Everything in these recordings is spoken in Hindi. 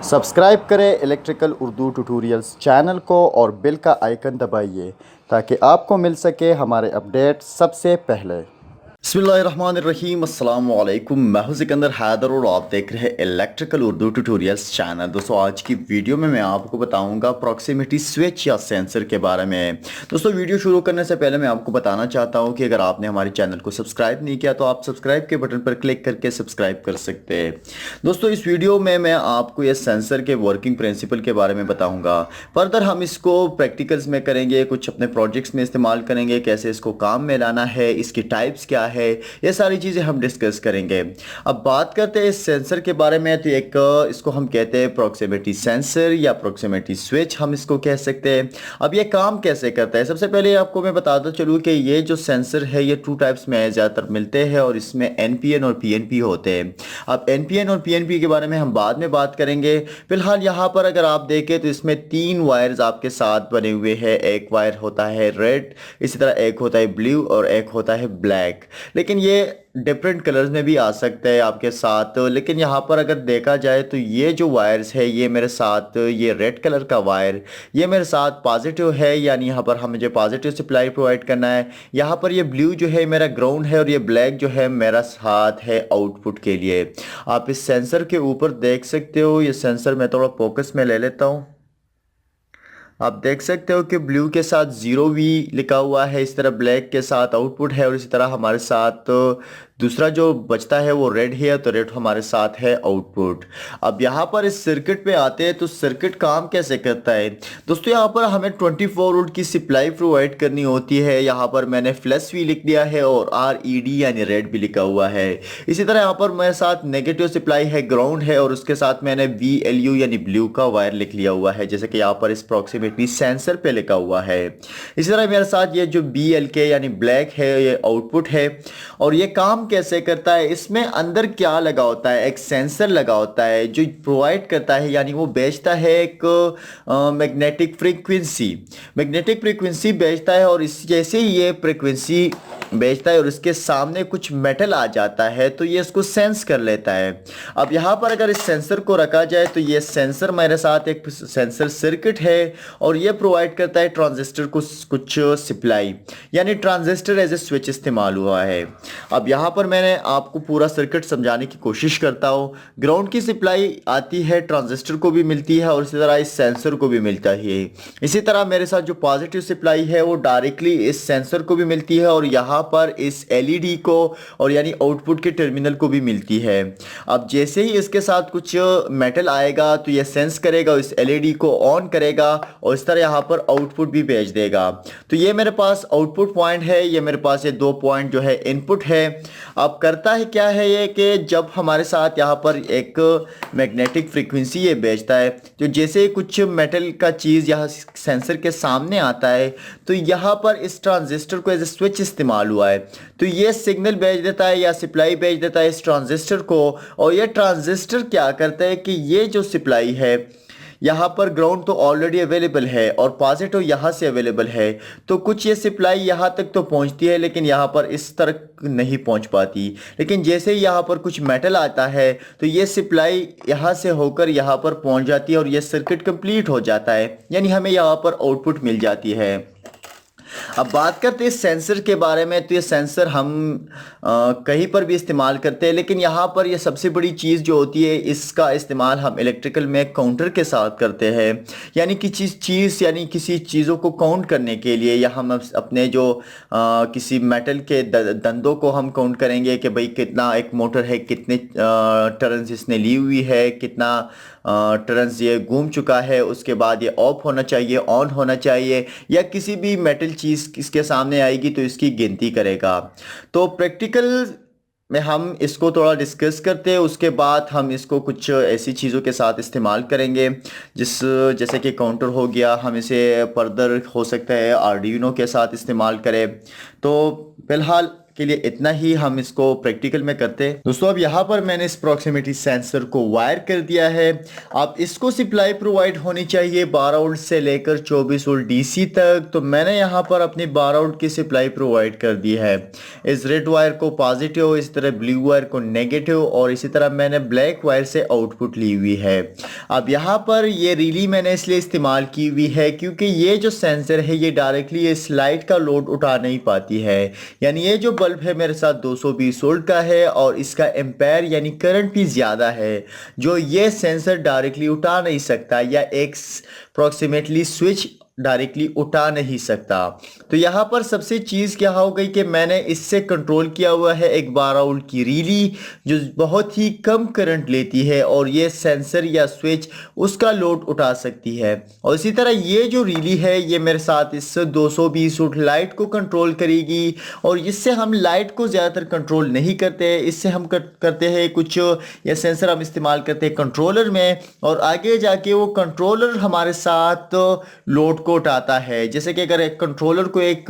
सब्सक्राइब करें इलेक्ट्रिकल उर्दू ट्यूटोरियल्स चैनल को और बेल का आइकन दबाइए ताकि आपको मिल सके हमारे अपडेट सबसे पहले। बिस्मिल्लाहिर्रहमानिर्रहीम, अस्सलाम वालेकुम। मैं हूं सिकंदर हैदर और आप देख रहे हैं इलेक्ट्रिकल उर्दू ट्यूटोरियल्स चैनल। दोस्तों, आज की वीडियो में मैं आपको बताऊंगा प्रॉक्सिमिटी स्विच या सेंसर के बारे में। दोस्तों, वीडियो शुरू करने से पहले मैं आपको बताना चाहता हूं कि अगर आपने हमारे चैनल को सब्सक्राइब नहीं किया तो आप सब्सक्राइब के बटन पर क्लिक करके सब्सक्राइब कर सकते हैं। दोस्तों, इस वीडियो में मैं आपको ये सेंसर के वर्किंग प्रिंसिपल के बारे में बताऊँगा। फर्दर हम इसको प्रैक्टिकल्स में करेंगे, कुछ अपने प्रोजेक्ट्स में इस्तेमाल करेंगे, कैसे इसको काम में लाना है, इसकी टाइप्स क्या है, ये सारी चीज़ें हम डिस्कस करेंगे। अब बात करते हैं इस सेंसर के बारे में। तो एक इसको हम कहते हैं प्रॉक्सिमिटी सेंसर या प्रॉक्सिमिटी स्विच हम इसको कह सकते हैं। अब ये काम कैसे करता है, सबसे पहले आपको मैं बताता चलूँ कि ये जो सेंसर है ये टू टाइप्स में ज़्यादातर मिलते हैं और इसमें एनपीएन और पीएनपी होते हैं। अब एनपीएन और पीएनपी के बारे में हम बाद में बात करेंगे। फिलहाल यहाँ पर अगर आप देखें तो इसमें 3 वायर्स आपके साथ बने हुए हैं। एक वायर होता है रेड, इसी तरह एक होता है ब्लू और एक होता है ब्लैक। लेकिन ये डिफरेंट कलर्स में भी आ सकता है आपके साथ। लेकिन यहाँ पर अगर देखा जाए तो ये जो वायर्स है ये मेरे साथ, ये रेड कलर का वायर ये मेरे साथ पॉजिटिव है, यानी यहाँ पर हम मुझे पॉजिटिव सप्लाई प्रोवाइड करना है। यहाँ पर ये ब्लू जो है मेरा ग्राउंड है और ये ब्लैक जो है मेरा साथ है आउटपुट के लिए। आप इस सेंसर के ऊपर देख सकते हो। ये सेंसर मैं थोड़ा फोकस में ले लेता हूँ। आप देख सकते हो कि ब्लू के साथ 0V लिखा हुआ है, इस तरह ब्लैक के साथ आउटपुट है और इसी तरह हमारे साथ दूसरा जो बचता है वो रेड है, तो रेड हमारे साथ है आउटपुट। अब यहाँ पर इस सर्किट पे आते हैं तो सर्किट काम कैसे करता है। दोस्तों, यहाँ पर हमें 24 वोल्ट की सप्लाई प्रोवाइड करनी होती है। यहाँ पर मैंने प्लस भी लिख दिया है और RED यानी रेड भी लिखा हुआ है। इसी तरह यहाँ पर मेरे साथ नेगेटिव सप्लाई है, ग्राउंड है और उसके साथ मैंने VLU यानी ब्लू का वायर लिख लिया हुआ है, जैसे कि यहाँ पर इस प्रॉक्सिमिटी सेंसर पे लिखा हुआ है। इसी तरह मेरे साथ ये जो BLK यानी ब्लैक है ये आउटपुट है। और ये काम कैसे करता है, इसमें अंदर क्या लगा होता है, एक सेंसर लगा होता है जो प्रोवाइड करता है, यानी वो बेचता है एक मैग्नेटिक फ्रीक्वेंसी बेचता है। और इस जैसे ही ये फ्रीक्वेंसी बेचता है और इसके सामने कुछ मेटल आ जाता है तो ये इसको सेंस कर लेता है। अब यहाँ पर अगर इस सेंसर को रखा जाए तो ये सेंसर मेरे साथ एक सेंसर सर्किट है और ये प्रोवाइड करता है ट्रांजिस्टर को कुछ सप्लाई, यानी ट्रांजिस्टर एज ए स्विच इस्तेमाल हुआ है। अब यहाँ पर मैंने आपको पूरा सर्किट समझाने की कोशिश करता हूँ। ग्राउंड की सप्लाई आती है, ट्रांजिस्टर को भी मिलती है और इसी तरह इस सेंसर को भी मिलता है। इसी तरह मेरे साथ जो पॉजिटिव सप्लाई है वो डायरेक्टली इस सेंसर को भी मिलती है और यहाँ पर इस LED को और यानी आउटपुट के टर्मिनल को भी मिलती है। अब जैसे ही इसके साथ कुछ मेटल आएगा तो ये सेंस करेगा, इस LED को ऑन करेगा और इस तरह यहाँ पर आउटपुट भी भेज देगा। तो ये मेरे पास आउटपुट पॉइंट है, ये मेरे पास ये 2 पॉइंट जो है इनपुट है। अब करता है क्या है ये कि जब हमारे साथ यहाँ पर एक मैग्नेटिक फ्रीक्वेंसी ये भेजता है तो जैसे कुछ मेटल का चीज़ यहाँ सेंसर के सामने आता है तो यहाँ पर इस ट्रांजिस्टर को एज ए स्विच इस्तेमाल हुआ है, तो ये सिग्नल भेज देता है या सप्लाई भेज देता है इस ट्रांजिस्टर को। और ये ट्रांजिस्टर क्या करता है कि ये जो सप्लाई है यहाँ पर ग्राउंड तो ऑलरेडी अवेलेबल है और पॉजिटिव यहाँ से अवेलेबल है, तो कुछ ये सप्लाई यहाँ तक तो पहुँचती है लेकिन यहाँ पर इस तरह नहीं पहुँच पाती। लेकिन जैसे ही यहाँ पर कुछ मेटल आता है तो ये सप्लाई यहाँ से होकर यहाँ पर पहुँच जाती है और ये सर्किट कंप्लीट हो जाता है, यानी हमें यहाँ पर आउटपुट मिल जाती है। अब बात करते हैं इस सेंसर के बारे में। तो ये सेंसर हम कहीं पर भी इस्तेमाल करते हैं, लेकिन यहाँ पर ये सबसे बड़ी चीज़ जो होती है इसका इस्तेमाल हम इलेक्ट्रिकल में काउंटर के साथ करते हैं, यानी किसी चीज़ यानी किसी चीज़ों को काउंट करने के लिए, या हम अपने जो किसी मेटल के दंदों को हम काउंट करेंगे कि भाई कितना एक मोटर है, कितने टर्न्स इसने ली हुई है, कितना टर्न्स ये घूम चुका है, उसके बाद ये ऑफ होना चाहिए, ऑन होना चाहिए, या किसी भी मेटल चीज़ इसके सामने आएगी तो इसकी गिनती करेगा। तो प्रैक्टिकल में हम इसको थोड़ा डिस्कस करते हैं, उसके बाद हम इसको कुछ ऐसी चीज़ों के साथ इस्तेमाल करेंगे जैसे कि काउंटर हो गया, हम इसे फर्दर हो सकता है आर्डिनो के साथ इस्तेमाल करें। तो फिलहाल के लिए इतना ही, हम इसको प्रैक्टिकल में करते हैं। दोस्तों अब यहाँ पर मैंने इस प्रॉक्सिमिटी सेंसर को वायर कर दिया है। अब इसको सप्लाई प्रोवाइड होनी चाहिए 12 वोल्ट से लेकर 24 वोल्ट डीसी तक। तो मैंने यहाँ पर अपनी 12 वोल्ट की सप्लाई प्रोवाइड कर दी है। इस रेड वायर को पॉजिटिव, इस तरह ब्लू वायर को नेगेटिव, और इसी तरह मैंने ब्लैक वायर से आउटपुट ली हुई है। अब यहाँ पर ये रिली मैंने इसलिए इस्तेमाल की हुई है क्योंकि ये जो सेंसर है ये डायरेक्टली इस लाइट का लोड उठा नहीं पाती है। यानी ये जो बल्ब है मेरे साथ 220 वोल्ट का है और इसका एम्पेयर यानी करंट भी ज़्यादा है, जो ये सेंसर डायरेक्टली उठा नहीं सकता, या एक अप्रॉक्सीमेटली स्विच डायरेक्टली उठा नहीं सकता। तो यहाँ पर सबसे चीज़ क्या हो गई कि मैंने इससे कंट्रोल किया हुआ है एक 12 वोल्ट की रिली जो बहुत ही कम करंट लेती है, और ये सेंसर या स्विच उसका लोड उठा सकती है। और इसी तरह ये जो रिली है ये मेरे साथ इस 220 वोल्ट लाइट को कंट्रोल करेगी, और इससे हम लाइट को ज़्यादातर कंट्रोल नहीं करते, इससे हम करते हैं कुछ, ये सेंसर हम इस्तेमाल करते हैं कंट्रोलर में, और आगे जाके वो कंट्रोलर हमारे साथ लोड को उठाता है। जैसे कि अगर एक कंट्रोलर को एक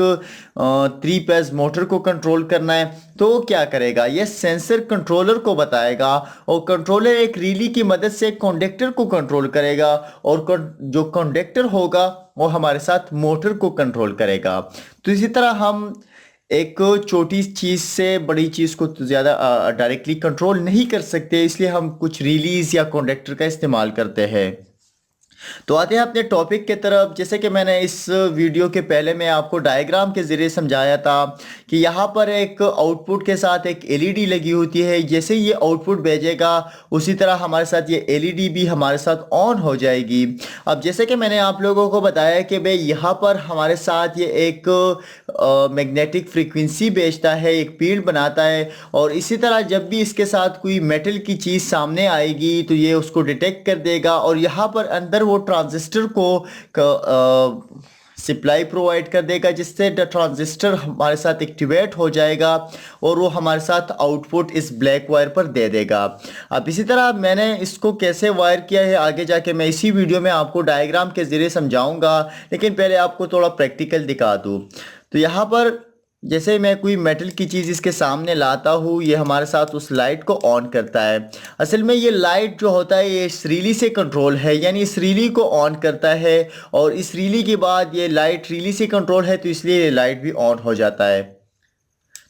3 फेज मोटर को कंट्रोल करना है तो क्या करेगा, ये सेंसर कंट्रोलर को बताएगा, और कंट्रोलर एक रिली की मदद से कंडक्टर को कंट्रोल करेगा, और जो कंडक्टर होगा वो हमारे साथ मोटर को कंट्रोल करेगा। तो इसी तरह हम एक छोटी चीज़ से बड़ी चीज़ को ज़्यादा डायरेक्टली कंट्रोल नहीं कर सकते, इसलिए हम कुछ रिलीज या कंडक्टर का इस्तेमाल करते हैं। तो आते हैं अपने टॉपिक के तरफ। जैसे कि मैंने इस वीडियो के पहले में आपको डायग्राम के ज़रिए समझाया था कि यहाँ पर एक आउटपुट के साथ एक एलईडी लगी होती है। जैसे ये आउटपुट भेजेगा उसी तरह हमारे साथ ये एलईडी भी हमारे साथ ऑन हो जाएगी। अब जैसे कि मैंने आप लोगों को बताया कि भाई यहाँ पर हमारे साथ ये एक मैग्नेटिक फ्रीक्वेंसी भेजता है, एक फील्ड बनाता है, और इसी तरह जब भी इसके साथ कोई मेटल की चीज़ सामने आएगी तो ये उसको डिटेक्ट कर देगा, और यहाँ पर अंदर वो ट्रांजिस्टर को सप्लाई प्रोवाइड कर देगा, जिससे ट्रांजिस्टर हमारे साथ एक्टिवेट हो जाएगा और वो हमारे साथ आउटपुट इस ब्लैक वायर पर दे देगा। अब इसी तरह मैंने इसको कैसे वायर किया है आगे जाके मैं इसी वीडियो में आपको डायग्राम के ज़रिए समझाऊंगा, लेकिन पहले आपको थोड़ा प्रैक्टिकल दिखा दूँ। तो यहाँ पर जैसे मैं कोई मेटल की चीज़ इसके सामने लाता हूँ, ये हमारे साथ उस लाइट को ऑन करता है। असल में ये लाइट जो होता है ये इस रीली से कंट्रोल है, यानी इस रीली को ऑन करता है, और इस रीली के बाद ये लाइट रीली से कंट्रोल है तो इसलिए ये लाइट भी ऑन हो जाता है।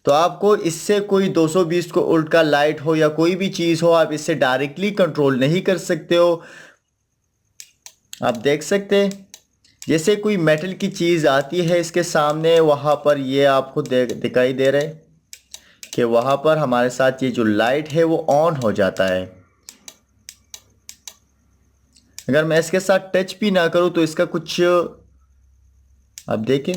तो आपको इससे कोई 220 को उल्ट का लाइट हो या कोई भी चीज़ हो, आप इससे डायरेक्टली कंट्रोल नहीं कर सकते हो। आप देख सकते हैं जैसे कोई मेटल की चीज़ आती है इसके सामने, वहाँ पर ये आपको दिखाई दे रहा है कि वहाँ पर हमारे साथ ये जो लाइट है वो ऑन हो जाता है। अगर मैं इसके साथ टच भी ना करूँ तो इसका कुछ, अब देखिए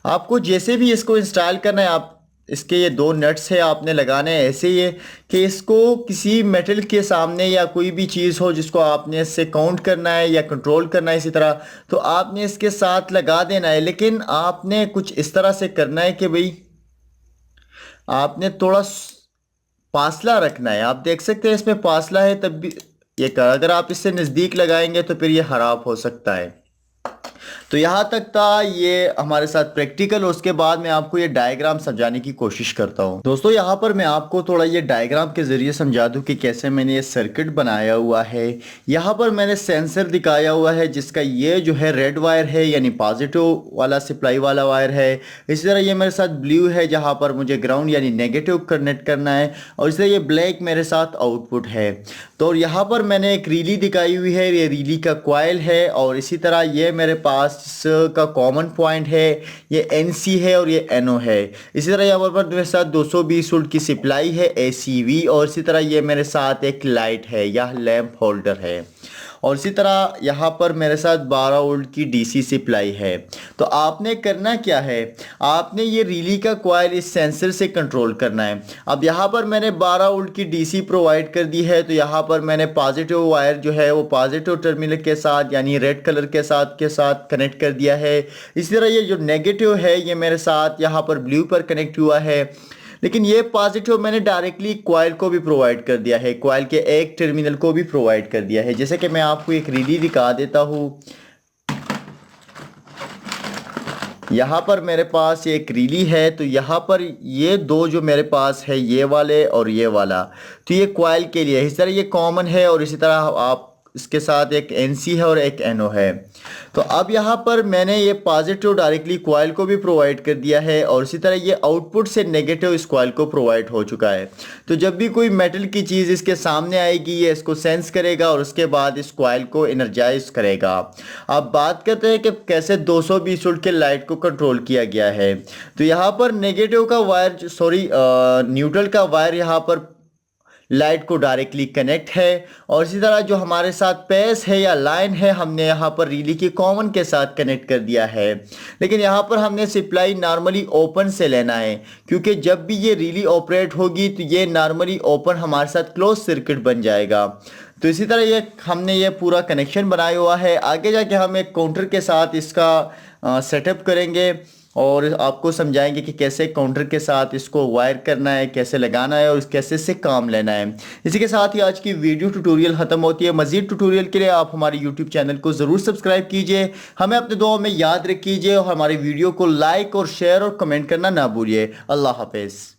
आपको जैसे भी इसको इंस्टॉल करना है, आप इसके ये 2 नट्स है आपने लगाने हैं ऐसे ही है कि इसको किसी मेटल के सामने या कोई भी चीज़ हो जिसको आपने इससे काउंट करना है या कंट्रोल करना है इसी तरह, तो आपने इसके साथ लगा देना है। लेकिन आपने कुछ इस तरह से करना है कि भाई आपने थोड़ा फासला रखना है। आप देख सकते हैं इसमें फासला है, तब भी ये अगर आप इससे नज़दीक लगाएंगे तो फिर ये ख़राब हो सकता है। तो यहाँ तक था ये हमारे साथ प्रैक्टिकल, और उसके बाद मैं आपको ये डायग्राम समझाने की कोशिश करता हूँ। दोस्तों यहाँ पर मैं आपको थोड़ा ये डायग्राम के ज़रिए समझा दूँ कि कैसे मैंने ये सर्किट बनाया हुआ है। यहाँ पर मैंने सेंसर दिखाया हुआ है जिसका ये जो है रेड वायर है यानी पॉजिटिव वाला सप्लाई वाला वायर है। इसी तरह ये मेरे साथ ब्लू है जहाँ पर मुझे ग्राउंड यानी नेगेटिव कनेक्ट करना है, और इसी तरह ये ब्लैक मेरे साथ आउटपुट है। तो यहाँ पर मैंने एक रीली दिखाई हुई है, ये रीली का कॉइल है, और इसी तरह ये मेरे पास का कॉमन पॉइंट है, ये NC है और ये NO है। इसी तरह यहाँ पर मेरे साथ 220 वोल्ट की सप्लाई है ACV, और इसी तरह ये मेरे साथ एक लाइट है, यह लैंप होल्डर है, और इसी तरह यहाँ पर मेरे साथ 12 वोल्ट की DC सप्लाई है। तो आपने करना क्या है, आपने ये रिली का कॉइल इस सेंसर से कंट्रोल करना है। अब यहाँ पर मैंने 12 वोल्ट की DC प्रोवाइड कर दी है, तो यहाँ पर मैंने पॉजिटिव वायर जो है वो पॉजिटिव टर्मिनल के साथ यानी रेड कलर के साथ कनेक्ट कर दिया है। इसी तरह ये जो नेगेटिव है ये मेरे साथ यहाँ पर ब्लू पर कनेक्ट हुआ है, लेकिन ये पॉजिटिव मैंने डायरेक्टली कॉइल को भी प्रोवाइड कर दिया है, कॉइल के एक टर्मिनल को भी प्रोवाइड कर दिया है। जैसे कि मैं आपको एक रिली दिखा देता हूँ। यहाँ पर मेरे पास एक रीली है, तो यहाँ पर ये दो जो मेरे पास है, ये वाले और ये वाला, तो ये कॉइल के लिए इस तरह ये कॉमन है, और इसी तरह आप इसके साथ एक एनसी है और एक एनओ है। तो अब यहाँ पर मैंने ये पॉजिटिव डायरेक्टली कॉइल को भी प्रोवाइड कर दिया है, और इसी तरह ये आउटपुट से नेगेटिव इस कॉइल को प्रोवाइड हो चुका है। तो जब भी कोई मेटल की चीज़ इसके सामने आएगी, ये इसको सेंस करेगा और उसके बाद इस कॉइल को एनर्जाइज करेगा। अब बात करते हैं कि कैसे 220 वोल्ट के लाइट को कंट्रोल किया गया है। तो यहाँ पर नेगेटिव का वायर, सॉरी न्यूट्रल का वायर यहाँ पर लाइट को डायरेक्टली कनेक्ट है, और इसी तरह जो हमारे साथ पेस है या लाइन है, हमने यहाँ पर रिली की कॉमन के साथ कनेक्ट कर दिया है। लेकिन यहाँ पर हमने सप्लाई नॉर्मली ओपन से लेना है, क्योंकि जब भी ये रिली ऑपरेट होगी तो ये नॉर्मली ओपन हमारे साथ क्लोज सर्किट बन जाएगा। तो इसी तरह ये हमने ये पूरा कनेक्शन बनाया हुआ है। आगे जाके हम एक काउंटर के साथ इसका सेटअप करेंगे और आपको समझाएंगे कि कैसे काउंटर के साथ इसको वायर करना है, कैसे लगाना है और कैसे इससे काम लेना है। इसी के साथ ही आज की वीडियो ट्यूटोरियल ख़त्म होती है। मज़ीद ट्यूटोरियल के लिए आप हमारे यूट्यूब चैनल को ज़रूर सब्सक्राइब कीजिए, हमें अपने दुआओं में याद रखिए और हमारी वीडियो को लाइक और शेयर और कमेंट करना ना भूलिए। अल्लाह हाफिज़।